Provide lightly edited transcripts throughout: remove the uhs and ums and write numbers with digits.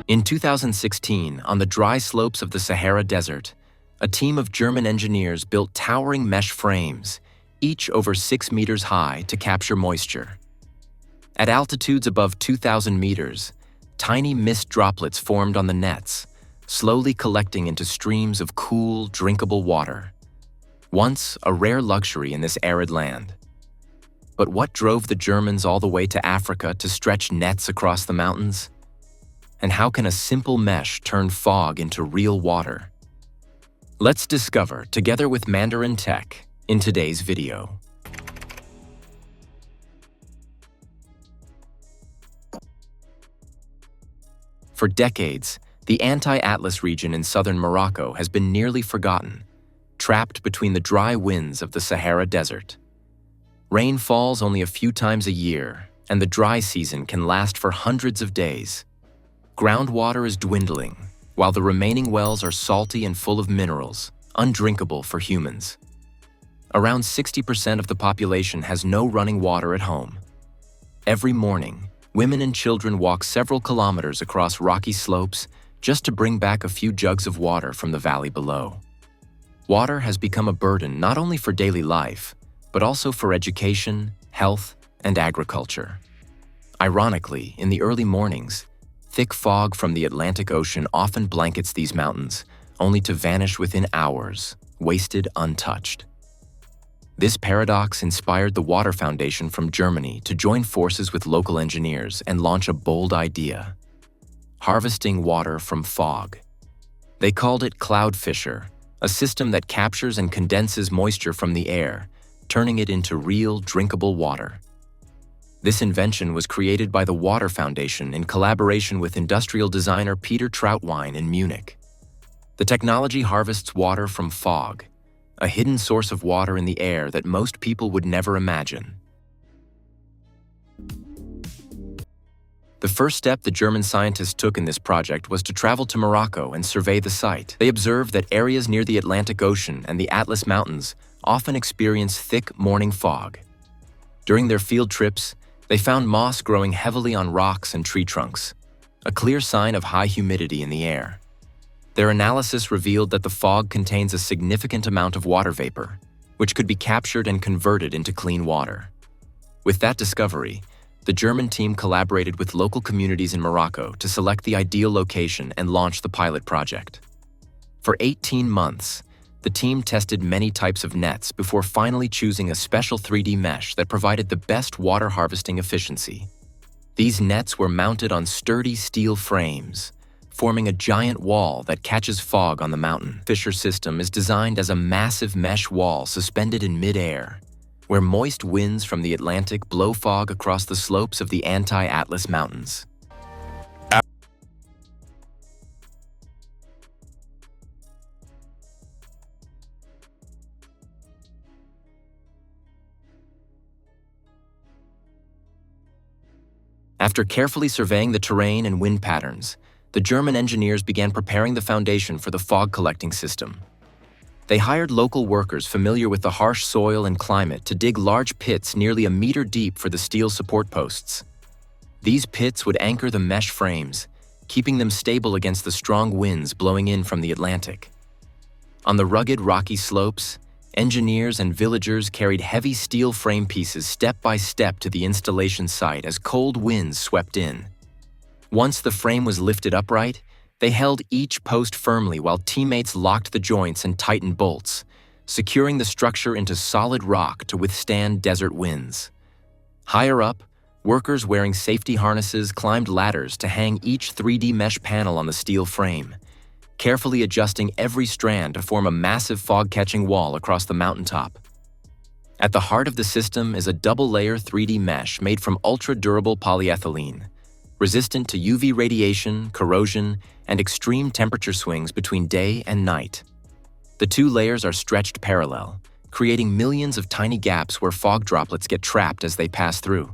In 2016, on the dry slopes of the Sahara Desert, a team of German engineers built towering mesh frames, each over 6 meters high, to capture moisture. At altitudes above 2,000 meters, tiny mist droplets formed on the nets, slowly collecting into streams of cool, drinkable water. Once a rare luxury in this arid land. But what drove the Germans all the way to Africa to stretch nets across the mountains? And how can a simple mesh turn fog into real water? Let's discover together with Mandarin Tech in today's video. For decades, the anti-Atlas region in southern Morocco has been nearly forgotten, trapped between the dry winds of the Sahara Desert. Rain falls only a few times a year, and the dry season can last for hundreds of days. Groundwater is dwindling, while the remaining wells are salty and full of minerals, undrinkable for humans. Around 60% of the population has no running water at home. Every morning, women and children walk several kilometers across rocky slopes just to bring back a few jugs of water from the valley below. Water has become a burden not only for daily life, but also for education, health, and agriculture. Ironically, in the early mornings, thick fog from the Atlantic Ocean often blankets these mountains, only to vanish within hours, wasted untouched. This paradox inspired the Water Foundation from Germany to join forces with local engineers and launch a bold idea: harvesting water from fog. They called it Cloud Fisher, a system that captures and condenses moisture from the air, turning it into real, drinkable water. This invention was created by the Water Foundation in collaboration with industrial designer Peter Trautwein in Munich. The technology harvests water from fog, a hidden source of water in the air that most people would never imagine. The first step the German scientists took in this project was to travel to Morocco and survey the site. They observed that areas near the Atlantic Ocean and the Atlas Mountains often experience thick morning fog. During their field trips, they found moss growing heavily on rocks and tree trunks, a clear sign of high humidity in the air. Their analysis revealed that the fog contains a significant amount of water vapor, which could be captured and converted into clean water. With that discovery, the German team collaborated with local communities in Morocco to select the ideal location and launch the pilot project. For 18 months, the team tested many types of nets before finally choosing a special 3D mesh that provided the best water harvesting efficiency. These nets were mounted on sturdy steel frames, forming a giant wall that catches fog on the mountain. The Fisher system is designed as a massive mesh wall suspended in mid-air, where moist winds from the Atlantic blow fog across the slopes of the anti-Atlas Mountains. After carefully surveying the terrain and wind patterns, the German engineers began preparing the foundation for the fog collecting system. They hired local workers familiar with the harsh soil and climate to dig large pits nearly a meter deep for the steel support posts. These pits would anchor the mesh frames, keeping them stable against the strong winds blowing in from the Atlantic. On the rugged, rocky slopes, engineers and villagers carried heavy steel frame pieces step by step to the installation site as cold winds swept in. Once the frame was lifted upright, they held each post firmly while teammates locked the joints and tightened bolts, securing the structure into solid rock to withstand desert winds. Higher up, workers wearing safety harnesses climbed ladders to hang each 3D mesh panel on the steel frame, carefully adjusting every strand to form a massive fog-catching wall across the mountaintop. At the heart of the system is a double-layer 3D mesh made from ultra-durable polyethylene, resistant to UV radiation, corrosion, and extreme temperature swings between day and night. The two layers are stretched parallel, creating millions of tiny gaps where fog droplets get trapped as they pass through.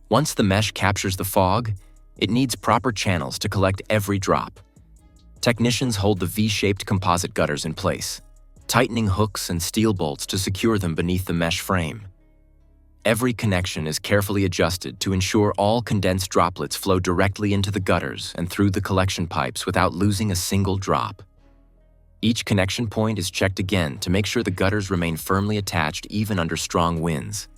Once the mesh captures the fog, it needs proper channels to collect every drop. Technicians hold the V-shaped composite gutters in place, tightening hooks and steel bolts to secure them beneath the mesh frame. Every connection is carefully adjusted to ensure all condensed droplets flow directly into the gutters and through the collection pipes without losing a single drop. Each connection point is checked again to make sure the gutters remain firmly attached even under strong winds.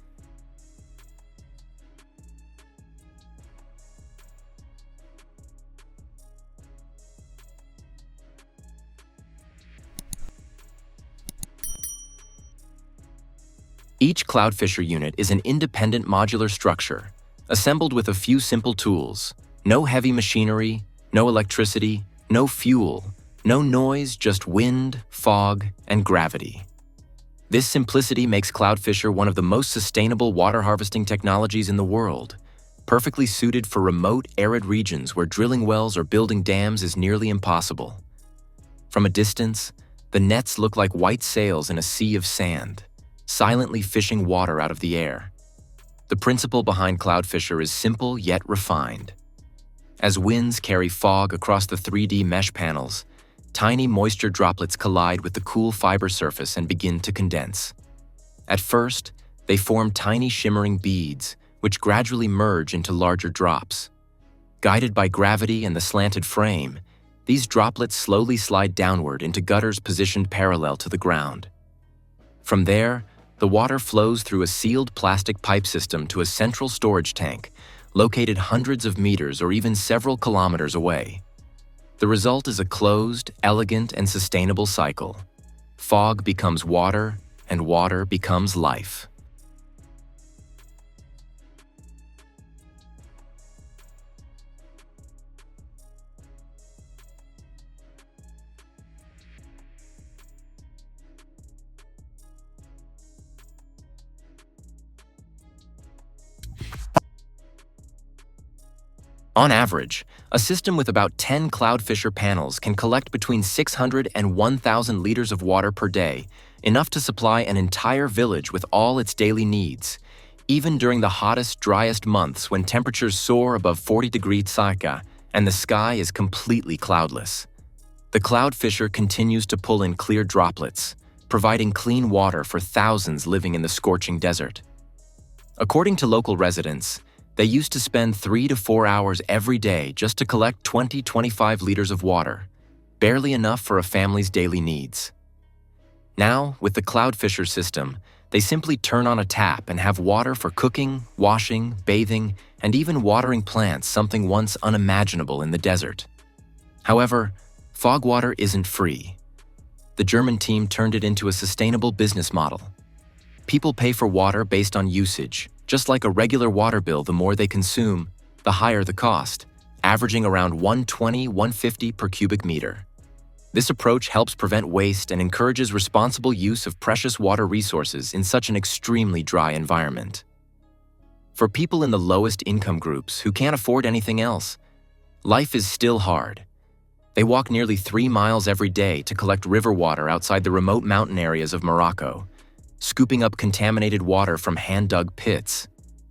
Each Cloudfisher unit is an independent modular structure, assembled with a few simple tools. No heavy machinery, no electricity, no fuel, no noise, just wind, fog, and gravity. This simplicity makes Cloudfisher one of the most sustainable water harvesting technologies in the world, perfectly suited for remote, arid regions where drilling wells or building dams is nearly impossible. From a distance, the nets look like white sails in a sea of sand, silently fishing water out of the air. The principle behind Cloudfisher is simple yet refined. As winds carry fog across the 3D mesh panels, tiny moisture droplets collide with the cool fiber surface and begin to condense. At first, they form tiny shimmering beads, which gradually merge into larger drops. Guided by gravity and the slanted frame, these droplets slowly slide downward into gutters positioned parallel to the ground. From there, the water flows through a sealed plastic pipe system to a central storage tank, located hundreds of meters or even several kilometers away. The result is a closed, elegant, and sustainable cycle. Fog becomes water, and water becomes life. On average, a system with about 10 Cloudfisher panels can collect between 600 and 1,000 liters of water per day, enough to supply an entire village with all its daily needs, even during the hottest, driest months when temperatures soar above 40 degrees Celsius and the sky is completely cloudless. The Cloudfisher continues to pull in clear droplets, providing clean water for thousands living in the scorching desert. According to local residents, they used to spend 3 to 4 hours every day just to collect 20-25 liters of water, barely enough for a family's daily needs. Now, with the Cloudfisher system, they simply turn on a tap and have water for cooking, washing, bathing, and even watering plants, something once unimaginable in the desert. However, fog water isn't free. The German team turned it into a sustainable business model. People pay for water based on usage. Just like a regular water bill, the more they consume, the higher the cost, averaging around $120–150 per cubic meter. This approach helps prevent waste and encourages responsible use of precious water resources in such an extremely dry environment. For people in the lowest income groups who can't afford anything else, life is still hard. They walk nearly 3 miles every day to collect river water outside the remote mountain areas of Morocco, scooping up contaminated water from hand-dug pits,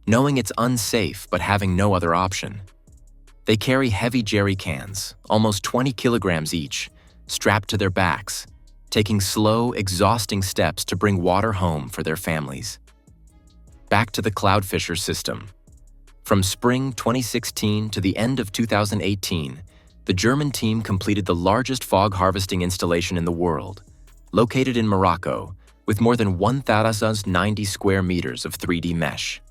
knowing it's unsafe but having no other option. They carry heavy jerry cans, almost 20 kilograms each, strapped to their backs, taking slow, exhausting steps to bring water home for their families. Back to the Cloudfisher system. From spring 2016 to the end of 2018, the German team completed the largest fog harvesting installation in the world, located in Morocco, with more than 1,090 square meters of 3D mesh.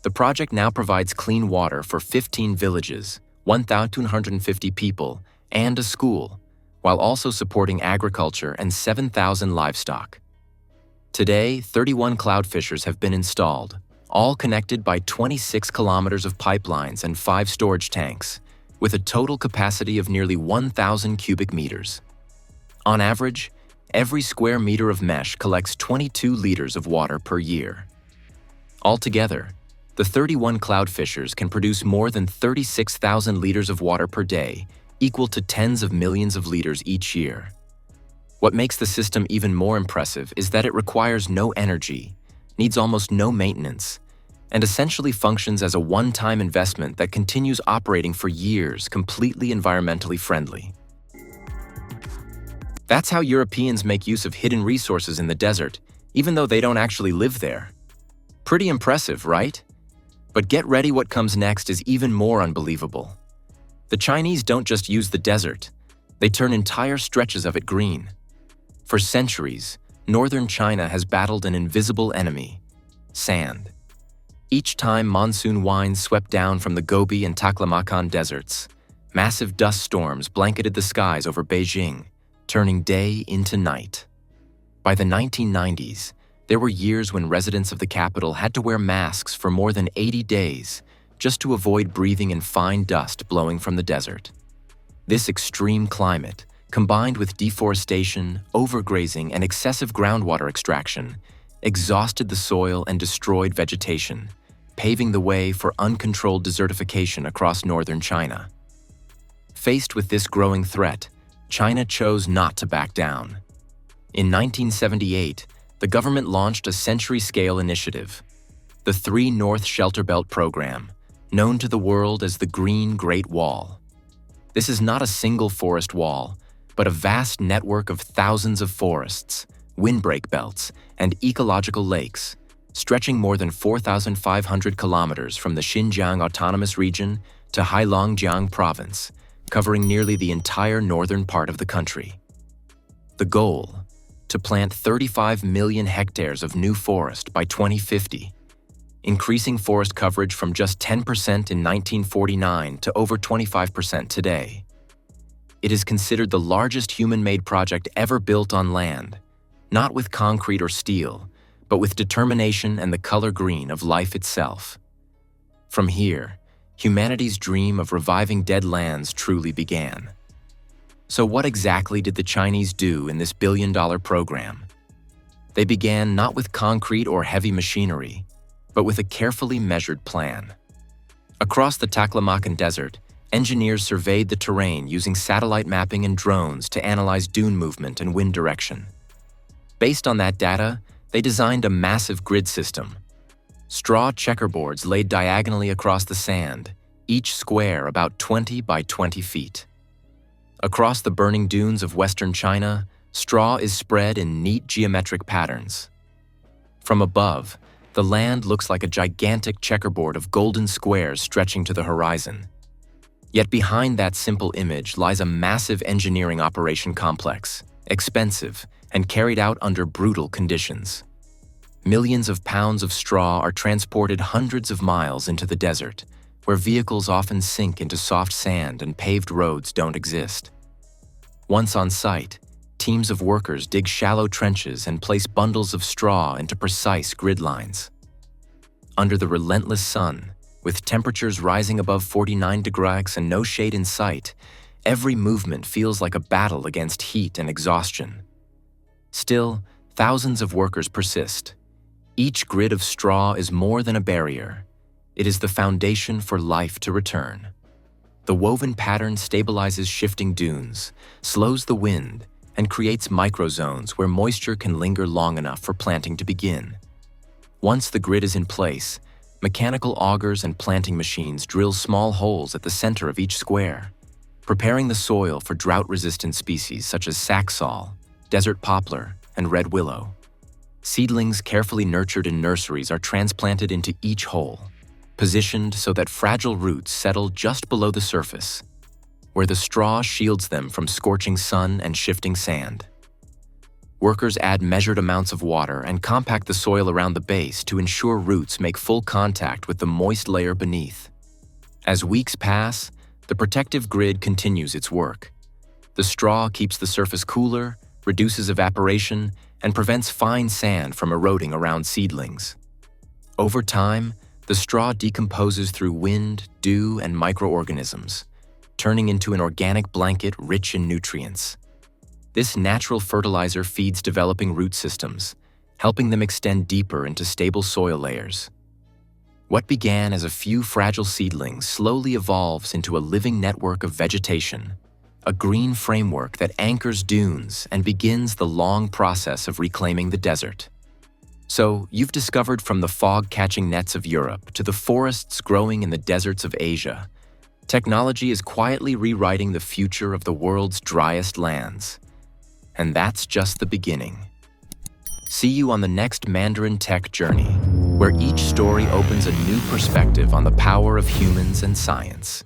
The project now provides clean water for 15 villages, 1,250 people, and a school, while also supporting agriculture and 7,000 livestock. Today, 31 Cloudfishers have been installed, all connected by 26 kilometers of pipelines and 5 storage tanks, with a total capacity of nearly 1,000 cubic meters. On average, every square meter of mesh collects 22 liters of water per year. Altogether, the 31 Cloudfishers can produce more than 36,000 liters of water per day, equal to tens of millions of liters each year. What makes the system even more impressive is that it requires no energy, needs almost no maintenance, and essentially functions as a one-time investment that continues operating for years, completely environmentally friendly. That's how Europeans make use of hidden resources in the desert, even though they don't actually live there. Pretty impressive, right? But get ready, what comes next is even more unbelievable. The Chinese don't just use the desert, they turn entire stretches of it green. For centuries, northern China has battled an invisible enemy: sand. Each time monsoon winds swept down from the Gobi and Taklamakan deserts, massive dust storms blanketed the skies over Beijing, turning day into night. By the 1990s, there were years when residents of the capital had to wear masks for more than 80 days just to avoid breathing in fine dust blowing from the desert. This extreme climate, combined with deforestation, overgrazing, and excessive groundwater extraction, exhausted the soil and destroyed vegetation, paving the way for uncontrolled desertification across northern China. Faced with this growing threat, China chose not to back down. In 1978, the government launched a century-scale initiative, the 3 North Shelter Belt Program, known to the world as the Green Great Wall. This is not a single forest wall, but a vast network of thousands of forests, windbreak belts, and ecological lakes, stretching more than 4,500 kilometers from the Xinjiang Autonomous Region to Heilongjiang Province, covering nearly the entire northern part of the country. The goal: to plant 35 million hectares of new forest by 2050, increasing forest coverage from just 10% in 1949 to over 25% today. It is considered the largest human-made project ever built on land, not with concrete or steel, but with determination and the color green of life itself. From here, humanity's dream of reviving dead lands truly began. So what exactly did the Chinese do in this billion-dollar program? They began not with concrete or heavy machinery, but with a carefully measured plan. Across the Taklamakan Desert, engineers surveyed the terrain using satellite mapping and drones to analyze dune movement and wind direction. Based on that data, they designed a massive grid system. Straw checkerboards laid diagonally across the sand, each square about 20 by 20 feet. Across the burning dunes of western China, straw is spread in neat geometric patterns. From above, the land looks like a gigantic checkerboard of golden squares stretching to the horizon. Yet behind that simple image lies a massive engineering operation complex, expensive, and carried out under brutal conditions. Millions of pounds of straw are transported hundreds of miles into the desert, where vehicles often sink into soft sand and paved roads don't exist. Once on site, teams of workers dig shallow trenches and place bundles of straw into precise grid lines. Under the relentless sun, with temperatures rising above 49 degrees and no shade in sight, every movement feels like a battle against heat and exhaustion. Still, thousands of workers persist. Each grid of straw is more than a barrier. It is the foundation for life to return. The woven pattern stabilizes shifting dunes, slows the wind, and creates microzones where moisture can linger long enough for planting to begin. Once the grid is in place, mechanical augers and planting machines drill small holes at the center of each square, preparing the soil for drought-resistant species such as saxaul, desert poplar, and red willow. Seedlings carefully nurtured in nurseries are transplanted into each hole, positioned so that fragile roots settle just below the surface, where the straw shields them from scorching sun and shifting sand. Workers add measured amounts of water and compact the soil around the base to ensure roots make full contact with the moist layer beneath. As weeks pass, the protective grid continues its work. The straw keeps the surface cooler, reduces evaporation, and prevents fine sand from eroding around seedlings. Over time, the straw decomposes through wind, dew, and microorganisms, turning into an organic blanket rich in nutrients. This natural fertilizer feeds developing root systems, helping them extend deeper into stable soil layers. What began as a few fragile seedlings slowly evolves into a living network of vegetation, a green framework that anchors dunes and begins the long process of reclaiming the desert. So, you've discovered from the fog-catching nets of Europe to the forests growing in the deserts of Asia, technology is quietly rewriting the future of the world's driest lands. And that's just the beginning. See you on the next Mandarin Tech journey. where each story opens a new perspective on the power of humans and science.